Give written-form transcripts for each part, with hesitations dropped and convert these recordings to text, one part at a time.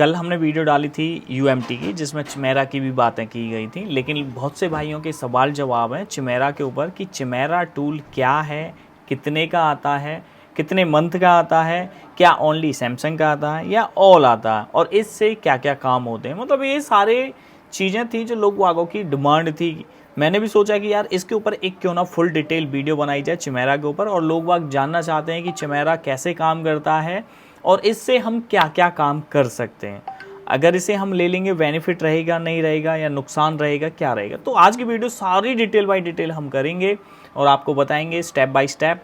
कल हमने वीडियो डाली थी यूएमटी की, जिसमें चिमेरा की भी बातें की गई थी, लेकिन बहुत से भाइयों के सवाल जवाब हैं चिमेरा के ऊपर कि चिमेरा टूल क्या है, कितने का आता है, कितने मंथ का आता है, क्या ओनली सैमसंग का आता है या ऑल आता है, और इससे क्या क्या काम होते हैं। मतलब ये सारे चीज़ें थी जो लोग वागों की डिमांड थी। मैंने भी सोचा कि यार इसके ऊपर एक क्यों ना फुल डिटेल वीडियो बनाई जाए चिमेरा के ऊपर, और लोग वाग जानना चाहते हैं कि चिमेरा कैसे काम करता है और इससे हम क्या क्या काम कर सकते हैं। अगर इसे हम ले लेंगे बेनिफिट रहेगा नहीं रहेगा, या नुकसान रहेगा क्या रहेगा। तो आज की वीडियो सारी डिटेल बाय डिटेल हम करेंगे और आपको बताएंगे स्टेप बाय स्टेप।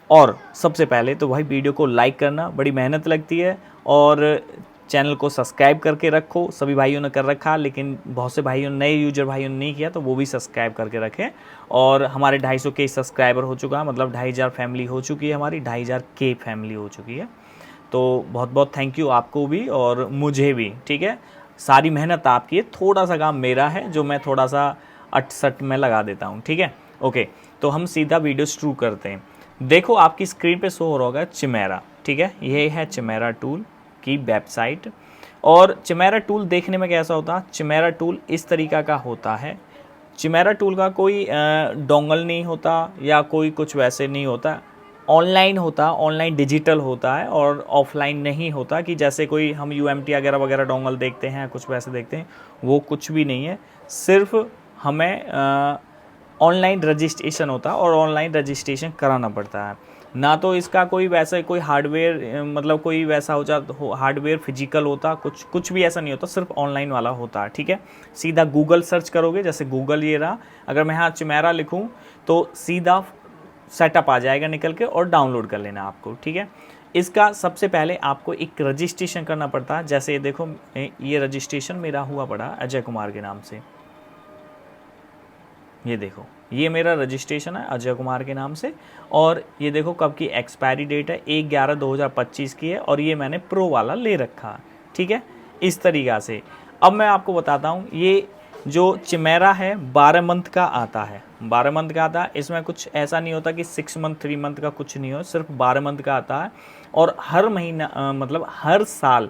और सबसे पहले तो भाई वीडियो को लाइक करना, बड़ी मेहनत लगती है, और चैनल को सब्सक्राइब करके रखो। सभी भाइयों ने कर रखा, लेकिन बहुत से भाइयों नए यूजर भाइयों ने नहीं किया, तो वो भी सब्सक्राइब करके रखें। और हमारे 250 के सब्सक्राइबर हो चुका है, मतलब 2500 फैमिली हो चुकी है, हमारी 2500 के फैमिली हो चुकी है। तो बहुत बहुत थैंक यू आपको भी और मुझे भी। ठीक है, सारी मेहनत आपकी है, थोड़ा सा काम मेरा है जो मैं थोड़ा सा अटसट में लगा देता हूँ। ठीक है, ओके, तो हम सीधा वीडियो शुरू करते हैं। देखो आपकी स्क्रीन पे शो हो रहा होगा चिमेरा। ठीक है, ये है चिमेरा टूल की वेबसाइट। और चिमेरा टूल देखने में कैसा होता है? चिमेरा टूल इस तरीका का होता है। चिमेरा टूल का कोई डोंगल नहीं होता या कोई कुछ वैसे नहीं होता, ऑनलाइन होता, ऑनलाइन डिजिटल होता है और ऑफलाइन नहीं होता कि जैसे कोई हम यूएमटी वगैरह वगैरह डोंगल देखते हैं, कुछ वैसे देखते हैं, वो कुछ भी नहीं है। सिर्फ हमें ऑनलाइन रजिस्ट्रेशन होता है और ऑनलाइन रजिस्ट्रेशन कराना पड़ता है। ना तो इसका कोई वैसे कोई हार्डवेयर, मतलब कोई वैसा हो जाता हार्डवेयर फिजिकल होता, कुछ भी ऐसा नहीं होता, सिर्फ ऑनलाइन वाला होता है। ठीक है, सीधा गूगल सर्च करोगे, जैसे गूगल ये रहा, अगर मैं यहाँ चिमेरा लिखूँ तो सीधा सेटअप आ जाएगा निकल के, और डाउनलोड कर लेना आपको। ठीक है, इसका सबसे पहले आपको एक रजिस्ट्रेशन करना पड़ता है। जैसे ये देखो, ये रजिस्ट्रेशन मेरा हुआ पड़ा अजय कुमार के नाम से। ये देखो, ये मेरा रजिस्ट्रेशन है अजय कुमार के नाम से, और ये देखो कब की एक्सपायरी डेट है, 1/11/2025 की है, और ये मैंने प्रो वाला ले रखा है। ठीक है, इस तरीक़ा से। अब मैं आपको बताता हूँ, ये जो चिमेरा है 12 मंथ का आता है, 12 मंथ का आता है। इसमें कुछ ऐसा नहीं होता कि 6 मंथ 3 मंथ का, कुछ नहीं हो, सिर्फ 12 मंथ का आता है। और हर महीना मतलब हर साल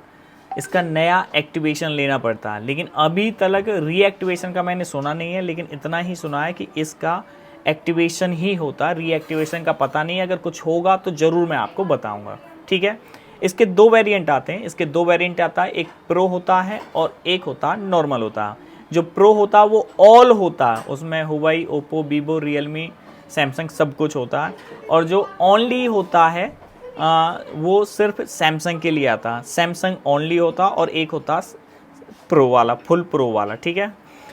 इसका नया एक्टिवेशन लेना पड़ता है। लेकिन अभी तक रीएक्टिवेशन का मैंने सुना नहीं है, लेकिन इतना ही सुना है कि इसका एक्टिवेशन ही होता है, रीएक्टिवेशन का पता नहीं है। अगर कुछ होगा तो ज़रूर मैं आपको बताऊंगा। ठीक है, इसके 2 वेरिएंट आते हैं। इसके 2 वेरिएंट आता है, एक प्रो होता है और एक होता है नॉर्मल होता है। जो प्रो होता है वो ऑल होता है, उसमें Huawei, Oppo, Vivo, Realme, Samsung सब कुछ होता है। और जो ओनली होता है वो सिर्फ सैमसंग के लिए आता है, सैमसंग ओनली होता, और एक होता प्रो वाला, फुल प्रो वाला। ठीक है,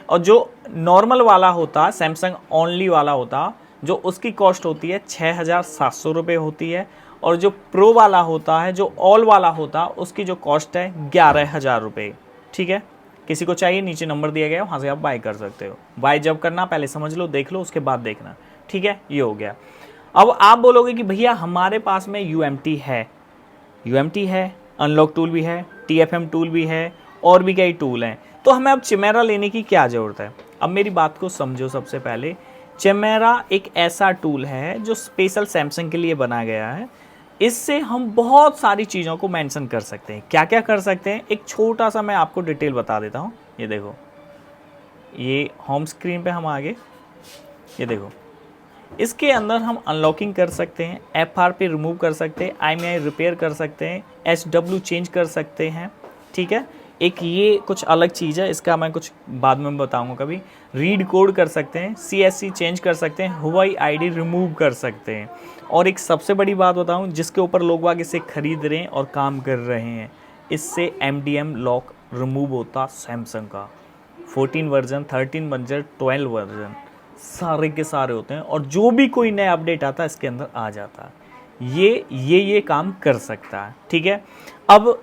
और जो नॉर्मल वाला होता, सैमसंग ओनली वाला होता, जो उसकी कॉस्ट होती है 6700 रुपये होती है। और जो प्रो वाला होता है, जो ऑल वाला होता, उसकी जो कॉस्ट है 11000 रुपये। ठीक है, किसी को चाहिए नीचे नंबर दिया गया है, वहाँ से आप बाय कर सकते हो। बाय जब करना पहले समझ लो, देख लो, उसके बाद देखना। ठीक है, ये हो गया। अब आप बोलोगे कि भैया हमारे पास में यूएमटी है, यूएमटी है, अनलॉक टूल भी है, टीएफएम टूल भी है, और भी कई टूल हैं, तो हमें अब चिमेरा लेने की क्या ज़रूरत है? अब मेरी बात को समझो। सबसे पहले चिमेरा एक ऐसा टूल है जो स्पेशल सैमसंग के लिए बना गया है। इससे हम बहुत सारी चीज़ों को मेंशन कर सकते हैं। क्या क्या कर सकते हैं, एक छोटा सा मैं आपको डिटेल बता देता हूँ। ये देखो, ये होम स्क्रीन पे हम आगे, ये देखो, इसके अंदर हम अनलॉकिंग कर सकते हैं, एफआरपी रिमूव कर सकते हैं, आईएमईआई रिपेयर कर सकते हैं, एसडब्ल्यू चेंज कर सकते हैं। ठीक है, एक ये कुछ अलग चीज़ है, इसका मैं कुछ बाद में बताऊंगा कभी। रीड कोड कर सकते हैं, सीएससी चेंज कर सकते हैं, हुवाई आईडी रिमूव कर सकते हैं। और एक सबसे बड़ी बात बताऊं, जिसके ऊपर लोग वाग इसे खरीद रहे हैं और काम कर रहे हैं, इससे एमडीएम लॉक रिमूव होता सैमसंग का। 14 वर्जन, 13 वर्जन, 12 वर्जन, सारे के सारे होते हैं, और जो भी कोई नया अपडेट आता है इसके अंदर आ जाता है। ये काम कर सकता है। ठीक है, अब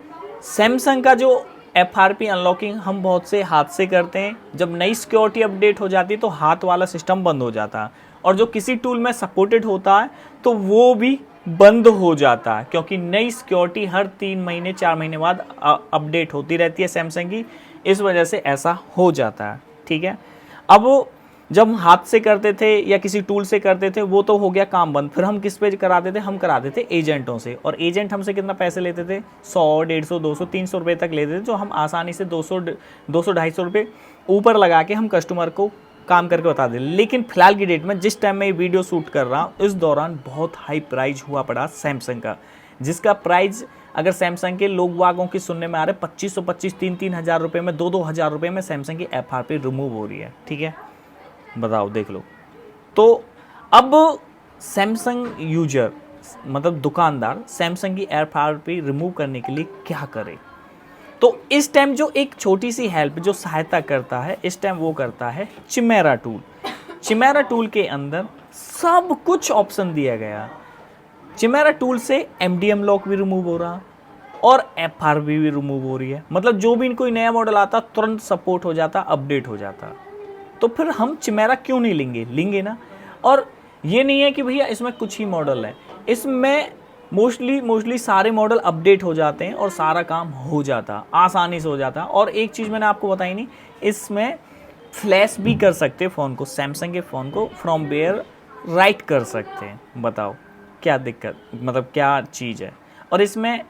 सैमसंग का जो एफआरपी अनलॉकिंग हम बहुत से हाथ से करते हैं, जब नई सिक्योरिटी अपडेट हो जाती है तो हाथ वाला सिस्टम बंद हो जाता है, और जो किसी टूल में सपोर्टेड होता है तो वो भी बंद हो जाता है, क्योंकि नई सिक्योरिटी हर 3 महीने 4 महीने बाद अपडेट होती रहती है सैमसंग की, इस वजह से ऐसा हो जाता है। ठीक है, अब जब हम हाथ से करते थे या किसी टूल से करते थे वो तो हो गया काम बंद। फिर हम किस पे कराते थे, हम कराते थे एजेंटों से, और एजेंट हमसे कितना पैसे लेते थे, 100, 150, 200, 300 रुपये तक लेते थे, जो हम आसानी से 200, 250 रुपये ऊपर लगा के हम कस्टमर को काम करके बता दें। लेकिन फिलहाल की डेट में जिस टाइम मैं ये वीडियो शूट कर रहा हूँ, इस दौरान बहुत हाई प्राइस हुआ पड़ा सैमसंग का, जिसका प्राइस अगर सैमसंग के लोग वागों की सुनने में आ रहे 2525, 3-3 हज़ार रुपये में, 2-2 हज़ार रुपये में सैमसंग की FRP रिमूव हो रही है। ठीक है, बताओ, देख लो। तो अब सैमसंग यूजर मतलब दुकानदार सैमसंग की FRP रिमूव करने के लिए क्या करे? तो इस टाइम जो एक छोटी सी हेल्प जो सहायता करता है इस टाइम वो करता है चिमेरा टूल। चिमेरा टूल के अंदर सब कुछ ऑप्शन दिया गया। चिमेरा टूल से MDM लॉक भी रिमूव हो रहा और FRP भी रिमूव हो रही है। मतलब जो भी कोई नया मॉडल आता तुरंत सपोर्ट हो जाता, अपडेट हो जाता। तो फिर हम चिमेरा क्यों नहीं लेंगे ना। और ये नहीं है कि भैया इसमें कुछ ही मॉडल है, इसमें मोस्टली सारे मॉडल अपडेट हो जाते हैं और सारा काम हो जाता, आसानी से हो जाता। और एक चीज़ मैंने आपको बताई नहीं, इसमें फ्लैश भी कर सकते फ़ोन को, सैमसंग के फ़ोन को फ्रॉम वेयर राइट कर सकते हैं। बताओ क्या दिक्कत, मतलब क्या चीज़ है। और इसमें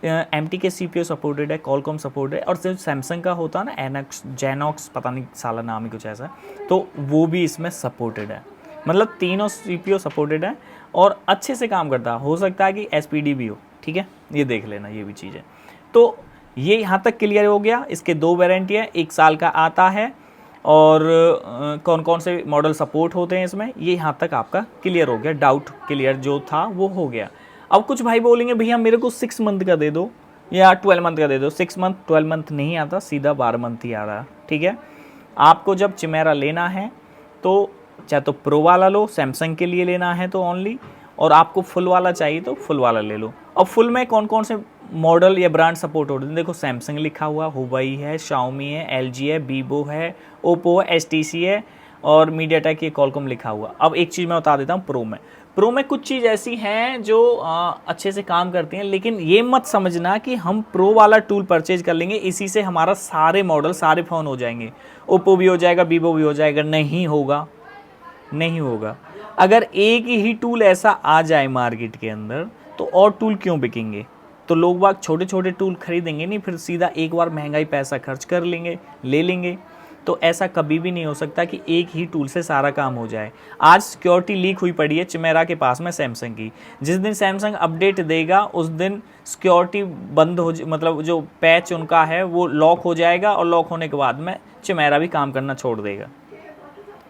MTK CPU सपोर्टेड है, कॉलकॉम सपोर्टेड है, और जो सैमसंग का होता है ना एनॉक्स जेनॉक्स पता नहीं साला नाम ही कुछ ऐसा, तो वो भी इसमें सपोर्टेड है। मतलब तीनों CPU सपोर्टेड है और अच्छे से काम करता है। हो सकता है कि SPD भी हो, ठीक है, ये देख लेना, ये भी चीज़ है। तो ये यहाँ तक क्लियर हो गया। इसके 2 वारंटी है, 1 साल का आता है, और कौन कौन से मॉडल सपोर्ट होते हैं इसमें, ये यहाँ तक आपका क्लियर हो गया। डाउट क्लियर जो था वो हो गया। अब कुछ भाई बोलेंगे भैया मेरे को 6 मंथ का दे दो या 12 मंथ का दे दो। 6 मंथ 12 मंथ नहीं आता, सीधा 12 मंथ ही आ रहा है। ठीक है, आपको जब चिमेरा लेना है तो चाहे तो प्रो वाला लो, सैमसंग के लिए लेना है तो ओनली, और आपको फुल वाला चाहिए तो फुल वाला ले लो। अब फुल में कौन कौन से मॉडल या ब्रांड सपोर्ट होते हैं, देखो सैमसंग लिखा हुआ, हुवाई है, शाओमी है, LG है, वीवो है, ओप्पो है, HTC है, और मीडियाटेक, ये कॉलकॉम लिखा हुआ। अब एक चीज़ मैं बता देता हूँ, प्रो में कुछ चीज़ ऐसी हैं जो अच्छे से काम करती हैं, लेकिन ये मत समझना कि हम प्रो वाला टूल परचेज कर लेंगे इसी से हमारा सारे मॉडल सारे फ़ोन हो जाएंगे, ओप्पो भी हो जाएगा, वीवो भी हो जाएगा। नहीं होगा, नहीं होगा। अगर एक ही टूल ऐसा आ जाए मार्केट के अंदर तो और टूल क्यों बिकेंगे? तो लोग बाग छोटे छोटे टूल खरीदेंगे नहीं, फिर सीधा एक बार महंगाई पैसा खर्च कर लेंगे, ले लेंगे। तो ऐसा कभी भी नहीं हो सकता कि एक ही टूल से सारा काम हो जाए। आज सिक्योरिटी लीक हुई पड़ी है चिमेरा के पास में सैमसंग की। जिस दिन सैमसंग अपडेट देगा उस दिन सिक्योरिटी बंद हो, मतलब जो पैच उनका है वो लॉक हो जाएगा, और लॉक होने के बाद में चिमेरा भी काम करना छोड़ देगा।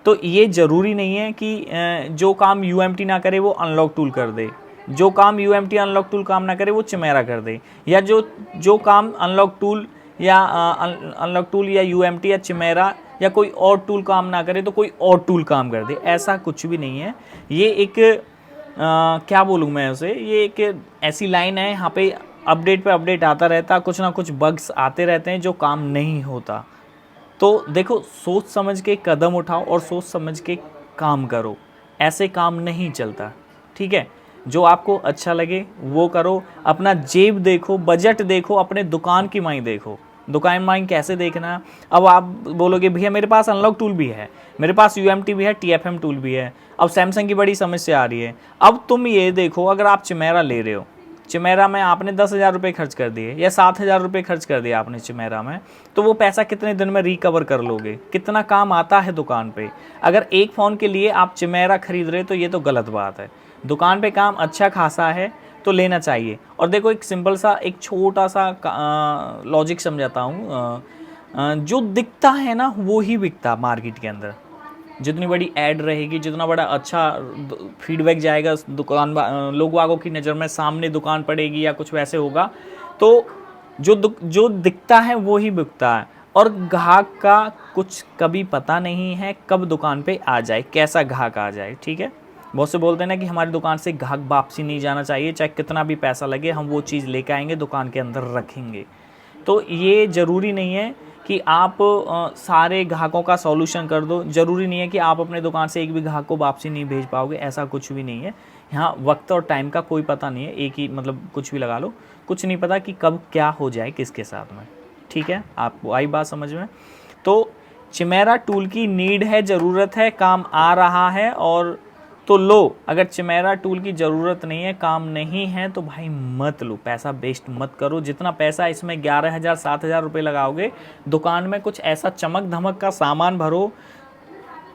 तो ये ज़रूरी नहीं है कि जो काम UMT ना करे वो अनलॉक टूल कर दे, जो काम UMT अनलॉक टूल काम ना करे वो चिमेरा कर दे, या जो काम अनलॉक टूल या UMT या चिमेरा या कोई और टूल काम ना करे तो कोई और टूल काम कर दे। ऐसा कुछ भी नहीं है। ये एक क्या बोलूँ मैं उसे, ये एक ऐसी लाइन है, यहाँ पे अपडेट आता रहता, कुछ ना कुछ बग्स आते रहते हैं जो काम नहीं होता। तो देखो, सोच समझ के कदम उठाओ और सोच समझ के काम करो, ऐसे काम नहीं चलता। ठीक है, जो आपको अच्छा लगे वो करो, अपना जेब देखो, बजट देखो, अपने दुकान की माई देखो। दुकान माई कैसे देखना? अब आप बोलोगे भैया मेरे पास अनलॉक टूल भी है, मेरे पास UMT भी है, TFM टूल भी है। अब सैमसंग की बड़ी समस्या आ रही है। अब तुम ये देखो, अगर आप चिमेरा ले रहे हो, चिमेरा में आपने 10,000 रुपये खर्च कर दिए या 7,000 रुपये खर्च कर दिया आपने चिमेरा में, तो वो पैसा कितने दिन में रिकवर कर लोगे? कितना काम आता है दुकान पे? अगर एक फ़ोन के लिए आप चिमेरा खरीद रहे हो तो ये तो गलत बात है। दुकान पे काम अच्छा खासा है तो लेना चाहिए। और देखो, एक सिंपल सा एक छोटा सा लॉजिक समझाता हूँ। जो दिखता है ना वो ही बिकता मार्केट के अंदर। जितनी बड़ी ऐड रहेगी, जितना बड़ा अच्छा फीडबैक जाएगा दुकान लोग वागों की नज़र में, सामने दुकान पड़ेगी या कुछ वैसे होगा, तो जो दिखता है वो ही बिकता है। और ग्राहक का कुछ कभी पता नहीं है कब दुकान पे आ जाए, कैसा ग्राहक आ जाए। ठीक है, बहुत से बोलते हैं ना कि हमारी दुकान से ग्राहक वापसी नहीं जाना चाहिए, चाहे कितना भी पैसा लगे, हम वो चीज़ लेकर आएंगे, दुकान के अंदर रखेंगे। तो ये ज़रूरी नहीं है कि आप सारे ग्राहकों का सॉल्यूशन कर दो। ज़रूरी नहीं है कि आप अपने दुकान से एक भी ग्राहक को वापसी नहीं भेज पाओगे, ऐसा कुछ भी नहीं है। यहाँ वक्त और टाइम का कोई पता नहीं है, एक ही मतलब कुछ भी लगा लो, कुछ नहीं पता कि कब क्या हो जाए किसके साथ में। ठीक है, आपको आई बात समझ में? तो चिमेरा टूल की नीड है, ज़रूरत है, काम आ रहा है और तो लो। अगर चिमेरा टूल की ज़रूरत नहीं है, काम नहीं है, तो भाई मत लो, पैसा वेस्ट मत करो। जितना पैसा इसमें 11,000 7,000 रुपये लगाओगे, दुकान में कुछ ऐसा चमक धमक का सामान भरो,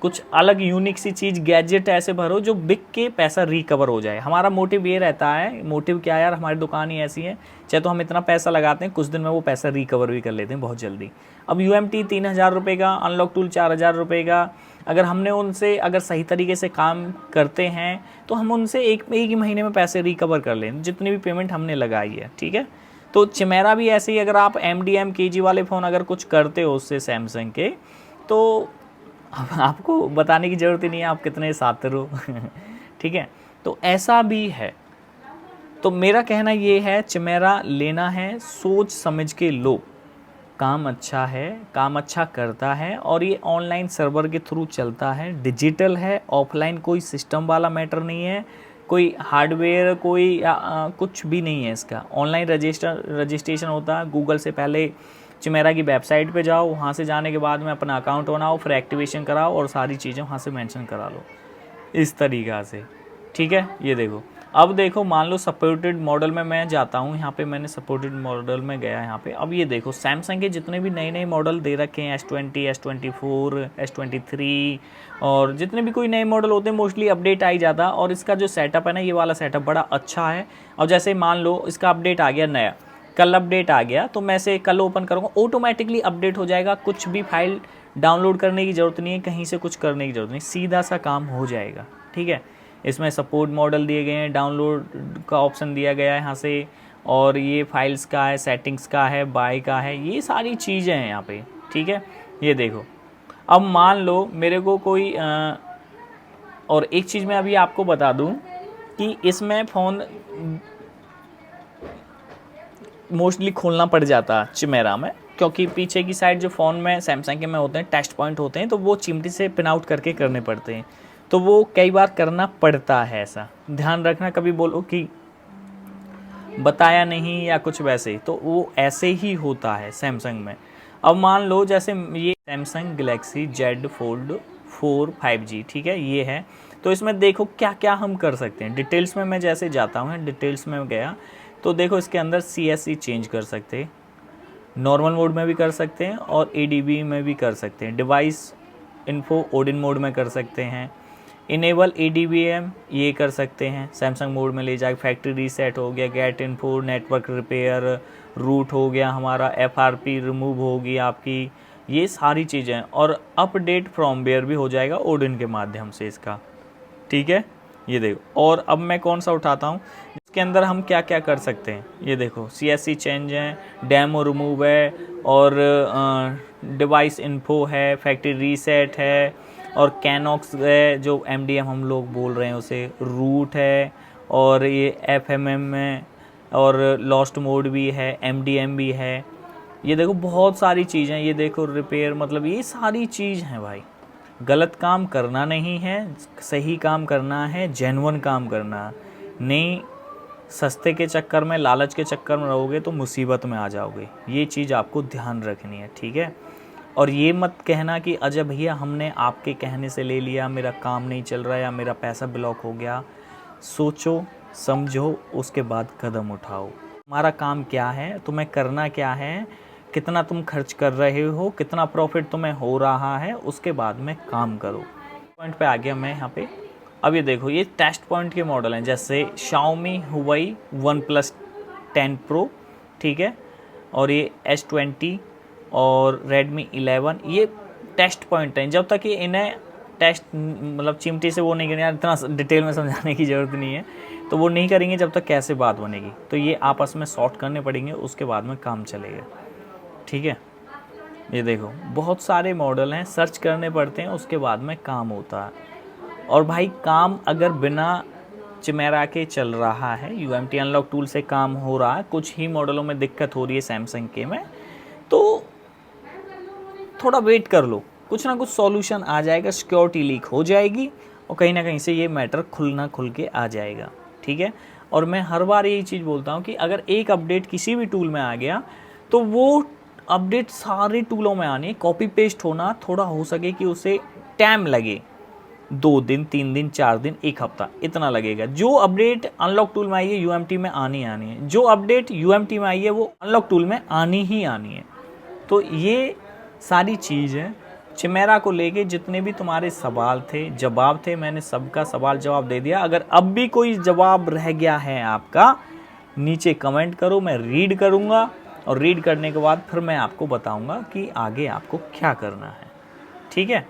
कुछ अलग यूनिक सी चीज़ गैजेट ऐसे भरो जो बिक के पैसा रिकवर हो जाए। हमारा मोटिव ये रहता है, मोटिव क्या यार, हमारी दुकान ही ऐसी है, चाहे तो हम इतना पैसा लगाते हैं, कुछ दिन में वो पैसा रिकवर भी कर लेते हैं बहुत जल्दी। अब UMT 3,000 रुपये का, अनलॉक टूल 4,000 रुपये का, अगर हमने उनसे अगर सही तरीके से काम करते हैं तो हम उनसे एक ही महीने में पैसे रिकवर कर लें, जितनी भी पेमेंट हमने लगाई है, ठीक है। तो चिमेरा भी ऐसे ही, अगर आप MDM KG वाले फ़ोन अगर कुछ करते हो उससे सैमसंग के, तो आपको बताने की ज़रूरत ही नहीं है आप कितने शातिर हो ठीक है, तो ऐसा भी है। तो मेरा कहना ये है, चिमेरा लेना है सोच समझ के लो। काम अच्छा है, काम अच्छा करता है, और ये ऑनलाइन सर्वर के थ्रू चलता है, डिजिटल है, ऑफलाइन कोई सिस्टम वाला मैटर नहीं है, कोई हार्डवेयर कोई कुछ भी नहीं है इसका। ऑनलाइन रजिस्ट्रेशन होता है, गूगल से पहले चिमेरा की वेबसाइट पे जाओ, वहाँ से जाने के बाद में अपना अकाउंट बनाओ, फिर एक्टिवेशन कराओ और सारी चीज़ें वहाँ से मेंशन करा लो, इस तरीक़ा से, ठीक है। ये देखो, अब देखो मान लो सपोर्टेड मॉडल में मैं जाता हूँ, यहाँ पे मैंने सपोर्टेड मॉडल में गया यहाँ पे। अब ये देखो सैमसंग के जितने भी नए मॉडल दे रखे हैं, S20, S24, S23 और जितने भी कोई नए मॉडल होते हैं, मोस्टली अपडेट आ ही जाता है। और इसका जो सेटअप है ना, ये वाला सेटअप बड़ा अच्छा है। और जैसे मान लो इसका अपडेट आ गया नया, कल अपडेट आ गया, तो मैं से कल ओपन करूँगा, ऑटोमेटिकली अपडेट हो जाएगा। कुछ भी फाइल डाउनलोड करने की ज़रूरत नहीं है, कहीं से कुछ करने की ज़रूरत नहीं, सीधा सा काम हो जाएगा, ठीक है। इसमें सपोर्ट मॉडल दिए गए हैं, डाउनलोड का ऑप्शन दिया गया है यहाँ से, और ये फाइल्स का है, सेटिंग्स का है, बाय का है, ये सारी चीज़ें हैं यहाँ पे, ठीक है। ये देखो, अब मान लो मेरे को कोई और एक चीज़ मैं अभी आपको बता दूँ कि इसमें फ़ोन मोस्टली खोलना पड़ जाता चिमेरा में, क्योंकि पीछे की साइड जो फ़ोन में सैमसंग के में होते हैं टेस्ट पॉइंट होते हैं, तो वो चिमटी से पिन आउट करके करने पड़ते हैं, तो वो कई बार करना पड़ता है। ऐसा ध्यान रखना, कभी बोलो कि बताया नहीं या कुछ वैसे, तो वो ऐसे ही होता है सैमसंग में। अब मान लो जैसे ये Samsung Galaxy Z Fold 4 5G, ठीक है, ये है। तो इसमें देखो क्या क्या हम कर सकते हैं, डिटेल्स में मैं जैसे जाता हूँ, डिटेल्स में गया तो देखो इसके अंदर CSE चेंज कर सकते हैं, नॉर्मल मोड में भी कर सकते हैं और ADB में भी कर सकते हैं, डिवाइस इन्फो ओडिन मोड में कर सकते हैं, इनेबल ADBM ये कर सकते हैं, सैमसंग मोड में ले जाके फैक्ट्री रीसेट हो गया, get info, network repair, root हो गया हमारा, FRP रिमूव होगी आपकी, ये सारी चीज़ें, और अपडेट फ्रॉमवेयर भी हो जाएगा ओडिन के माध्यम से इसका, ठीक है। ये देखो, और अब मैं कौन सा उठाता हूँ जिसके अंदर हम क्या क्या कर सकते हैं। ये देखो CSE चेंज है, डेमो रिमूव है, और डिवाइस इन्फो है, फैक्ट्री रीसेट है, और कैनॉक्स है जो MDM हम लोग बोल रहे हैं उसे, रूट है, और ये FMM है, और लॉस्ट मोड भी है, MDM भी है। ये देखो बहुत सारी चीज़ें, ये देखो रिपेयर, मतलब ये सारी चीज़ हैं भाई। गलत काम करना नहीं है, सही काम करना है, जेन्युइन काम करना नहीं। सस्ते के चक्कर में, लालच के चक्कर में रहोगे तो मुसीबत में आ जाओगे, ये चीज़ आपको ध्यान रखनी है, ठीक है। और ये मत कहना कि अजय भैया हमने आपके कहने से ले लिया, मेरा काम नहीं चल रहा या मेरा पैसा ब्लॉक हो गया। सोचो समझो, उसके बाद कदम उठाओ। तुम्हारा काम क्या है, तुम्हें करना क्या है, कितना तुम खर्च कर रहे हो, कितना प्रॉफिट तुम्हें हो रहा है, उसके बाद में काम करो। पॉइंट पे आ गया मैं यहाँ पे। अब ये देखो, ये टेस्ट पॉइंट के मॉडल हैं, जैसे Xiaomi Huawei OnePlus 10 Pro, ठीक है, और ये S20 और Redmi 11, ये टेस्ट पॉइंट हैं। जब तक ये इन्हें टेस्ट मतलब चिमटी से वो नहीं करेंगे, इतना डिटेल में समझाने की ज़रूरत नहीं है, तो वो नहीं करेंगे जब तक कैसे बात बनेगी। तो ये आपस में सॉर्ट करने पड़ेंगे, उसके बाद में काम चलेगा, ठीक है। ये देखो बहुत सारे मॉडल हैं, सर्च करने पड़ते हैं, उसके बाद में काम होता है। और भाई काम अगर बिना चिमेरा के चल रहा है, UMT अनलॉक टूल से काम हो रहा है, कुछ ही मॉडलों में दिक्कत हो रही है सैमसंग के में, तो थोड़ा वेट कर लो, कुछ ना कुछ सॉल्यूशन आ जाएगा, सिक्योरिटी लीक हो जाएगी और कहीं ना कहीं से ये मैटर खुल के आ जाएगा, ठीक है। और मैं हर बार यही चीज़ बोलता हूँ कि अगर एक अपडेट किसी भी टूल में आ गया तो वो अपडेट सारे टूलों में आनी है। कॉपी पेस्ट होना थोड़ा हो सके कि उसे टाइम लगे, 2 दिन 3 दिन 4 दिन 1 हफ्ता इतना लगेगा। जो अपडेट अनलॉक टूल में आई है यूएमटी में आनी है, जो अपडेट यूएमटी में आई है वो अनलॉक टूल में आनी है। तो ये सारी चीज़ें चिमेरा को लेके जितने भी तुम्हारे सवाल थे, जवाब थे, मैंने सबका सवाल जवाब दे दिया। अगर अब भी कोई जवाब रह गया है आपका, नीचे कमेंट करो, मैं रीड करूँगा और रीड करने के बाद फिर मैं आपको बताऊँगा कि आगे आपको क्या करना है। ठीक है,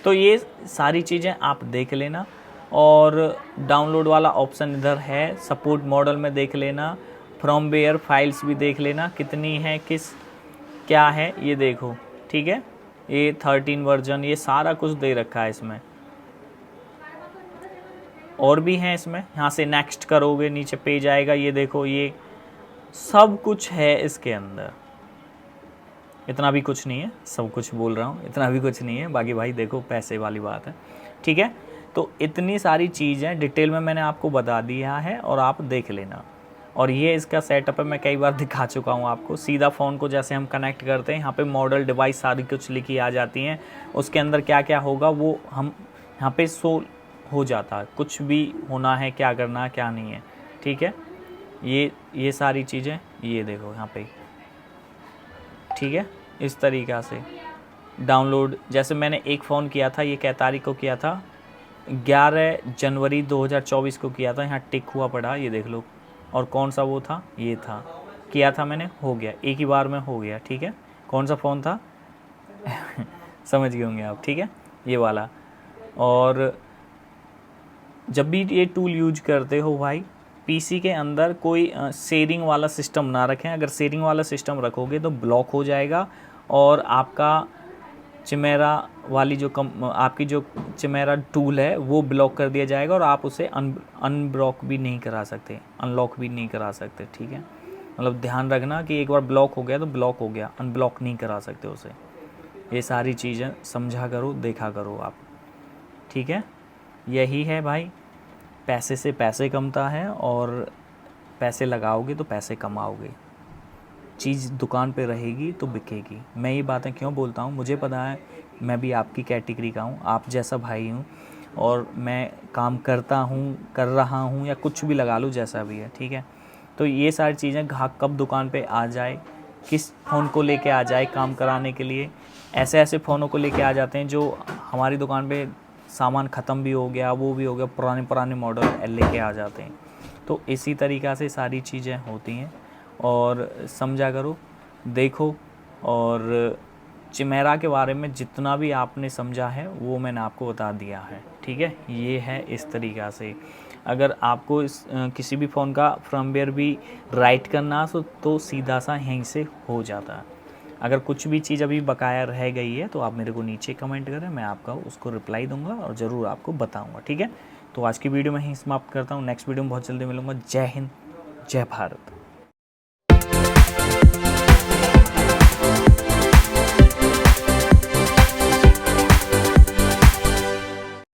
तो ये सारी चीज़ें आप देख लेना और डाउनलोड वाला ऑप्शन इधर है, सपोर्ट मॉडल में देख लेना, फ्रॉमवेयर फाइल्स भी देख लेना कितनी है, किस क्या है ये देखो। ठीक है, ये 13 वर्जन, ये सारा कुछ दे रखा है इसमें, और भी हैं इसमें। यहाँ से नेक्स्ट करोगे नीचे पेज आएगा, ये देखो ये सब कुछ है इसके अंदर। इतना भी कुछ नहीं है, सब कुछ बोल रहा हूँ, इतना भी कुछ नहीं है। बाकी भाई देखो पैसे वाली बात है। ठीक है, तो इतनी सारी चीज़ें डिटेल में मैंने आपको बता दिया है और आप देख लेना। और ये इसका सेटअप है, मैं कई बार दिखा चुका हूँ आपको। सीधा फ़ोन को जैसे हम कनेक्ट करते हैं, यहाँ पे मॉडल डिवाइस सारी कुछ लिखी आ जाती हैं, उसके अंदर क्या क्या होगा वो हम यहाँ पे शो हो जाता है, कुछ भी होना है, क्या करना है क्या नहीं है। ठीक है, ये सारी चीज़ें ये देखो यहाँ पे। ठीक है, इस तरीक़ा से डाउनलोड, जैसे मैंने एक फ़ोन किया था, ये क्या तारीख को किया था, 11 जनवरी 2024 को किया था। यहाँ टिक हुआ पड़ा, ये देख लो। और कौन सा वो था, ये था, किया था मैंने, हो गया, एक ही बार में हो गया। ठीक है, कौन सा फ़ोन था समझ गए होंगे आप। ठीक है, ये वाला। और जब भी ये टूल यूज करते हो भाई, पीसी के अंदर कोई शेयरिंग वाला सिस्टम ना रखें। अगर शेयरिंग वाला सिस्टम रखोगे तो ब्लॉक हो जाएगा और आपका चिमेरा वाली जो आपकी जो चिमेरा टूल है वो ब्लॉक कर दिया जाएगा और आप उसे अनब्लॉक भी नहीं करा सकते, अनलॉक भी नहीं करा सकते। ठीक है, मतलब ध्यान रखना कि एक बार ब्लॉक हो गया तो ब्लॉक हो गया, अनब्लॉक नहीं करा सकते उसे। ये सारी चीज़ें समझा करो, देखा करो आप। ठीक है, यही है भाई, पैसे से पैसे कमता है और पैसे लगाओगे तो पैसे कमाओगे। चीज़ दुकान पे रहेगी तो बिकेगी। मैं ये बातें क्यों बोलता हूँ, मुझे पता है मैं भी आपकी कैटेगरी का हूँ, आप जैसा भाई हूँ, और मैं काम करता हूँ, कर रहा हूँ, या कुछ भी लगा लूँ जैसा भी है। ठीक है, तो ये सारी चीज़ें ग्राहक कब दुकान पे आ जाए, किस फ़ोन को लेके आ जाए काम कराने के लिए। ऐसे ऐसे फ़ोनों को लेके आ जाते हैं जो हमारी दुकान पे सामान ख़त्म भी हो गया, वो भी हो गया, पुराने मॉडल लेके आ जाते हैं। तो इसी तरीक़ा से सारी चीज़ें होती हैं और समझा करो, देखो। और चिमेरा के बारे में जितना भी आपने समझा है वो मैंने आपको बता दिया है। ठीक है, ये है इस तरीक़ा से। अगर आपको किसी भी फ़ोन का फर्मवेयर भी राइट करना तो सीधा सा यहीं से हो जाता है। अगर कुछ भी चीज़ अभी बकाया रह गई है तो आप मेरे को नीचे कमेंट करें, मैं आपका उसको रिप्लाई दूंगा और ज़रूर आपको बताऊंगा। ठीक है, तो आज की वीडियो में ही समाप्त करता हूँ। नेक्स्ट वीडियो में बहुत जल्दी मिलूंगा। जय हिंद, जय भारत।